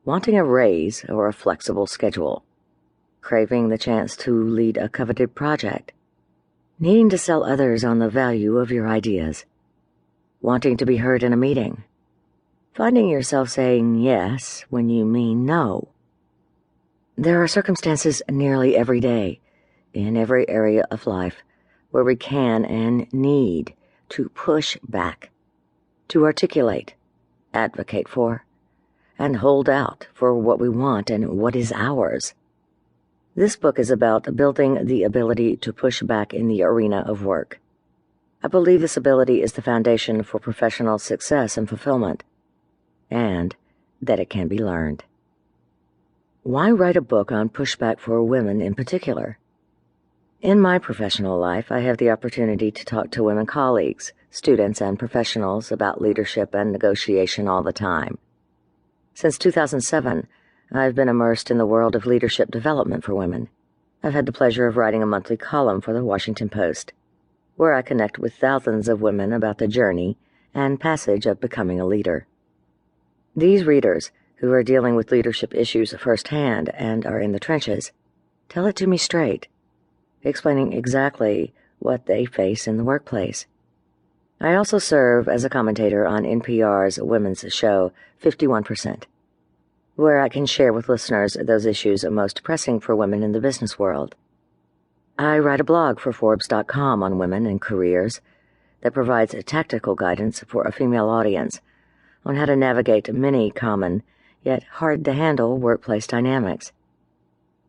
wanting a raise or a flexible schedule, craving the chance to lead a coveted project, needing to sell others on the value of your ideas, wanting to be heard in a meeting, finding yourself saying yes when you mean no. There are circumstances nearly every day, in every area of life, where we can and need to push back, to articulate, advocate for, and hold out for what we want and what is ours. This book is about building the ability to push back in the arena of work. I believe this ability is the foundation for professional success and fulfillment, and that it can be learned. Why write a book on pushback for women in particular? In my professional life, I have the opportunity to talk to women colleagues, students, and professionals about leadership and negotiation all the time. Since 2007, I've been immersed in the world of leadership development for women. I've had the pleasure of writing a monthly column for the Washington Post, where I connect with thousands of women about the journey and passage of becoming a leader. These readers, who are dealing with leadership issues firsthand and are in the trenches, tell it to me straight, explaining exactly what they face in the workplace. I also serve as a commentator on NPR's women's show, 51%, where I can share with listeners those issues most pressing for women in the business world. I write a blog for Forbes.com on women and careers that provides tactical guidance for a female audience on how to navigate many common, yet hard-to-handle workplace dynamics.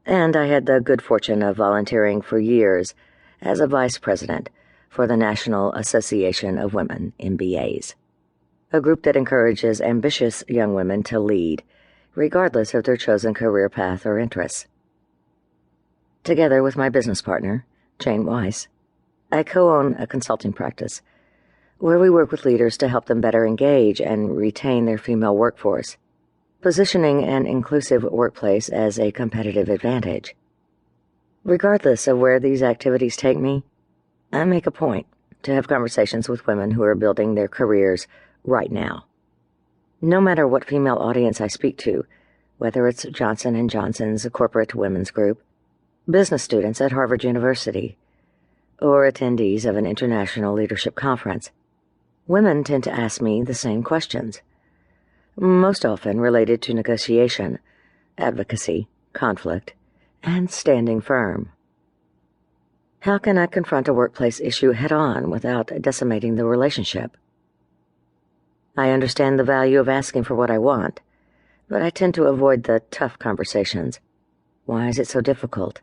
And I had the good fortune of volunteering for years as a vice president for the National Association of Women MBAs, a group that encourages ambitious young women to lead, regardless of their chosen career path or interests. Together with my business partner, Jane Weiss, I co-own a consulting practice where we work with leaders to help them better engage and retain their female workforce, positioning an inclusive workplace as a competitive advantage. Regardless of where these activities take me, I make a point to have conversations with women who are building their careers right now. No matter what female audience I speak to, whether it's Johnson & Johnson's corporate women's group, business students at Harvard University, or attendees of an international leadership conference, women tend to ask me the same questions, most often related to negotiation, advocacy, conflict, and standing firm. How can I confront a workplace issue head-on without decimating the relationship? I understand the value of asking for what I want, but I tend to avoid the tough conversations. Why is it so difficult,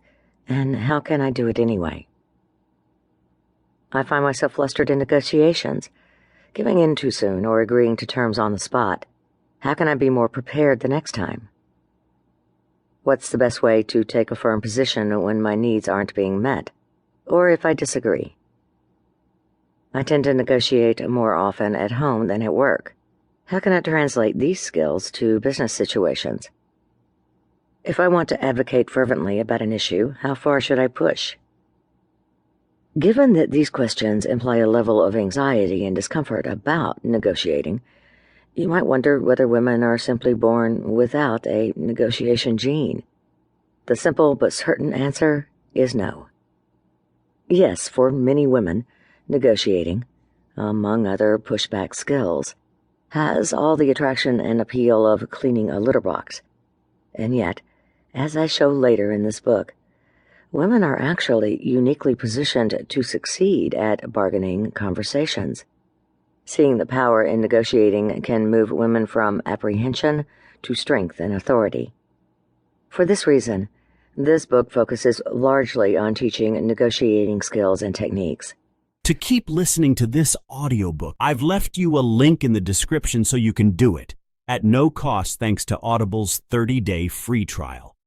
and how can I do it anyway? I find myself flustered in negotiations, giving in too soon or agreeing to terms on the spot. How can I be more prepared the next time? What's the best way to take a firm position when my needs aren't being met, or if I disagree? I tend to negotiate more often at home than at work. How can I translate these skills to business situations? If I want to advocate fervently about an issue, how far should I push? Given that these questions imply a level of anxiety and discomfort about negotiating, you might wonder whether women are simply born without a negotiation gene. The simple but certain answer is no. Yes, for many women, negotiating, among other pushback skills, has all the attraction and appeal of cleaning a litter box. And yet, as I show later in this book, women are actually uniquely positioned to succeed at bargaining conversations. Seeing the power in negotiating can move women from apprehension to strength and authority. For this reason, this book focuses largely on teaching negotiating skills and techniques. To keep listening to this audiobook, I've left you a link in the description so you can do it, at no cost thanks to Audible's 30-day free trial.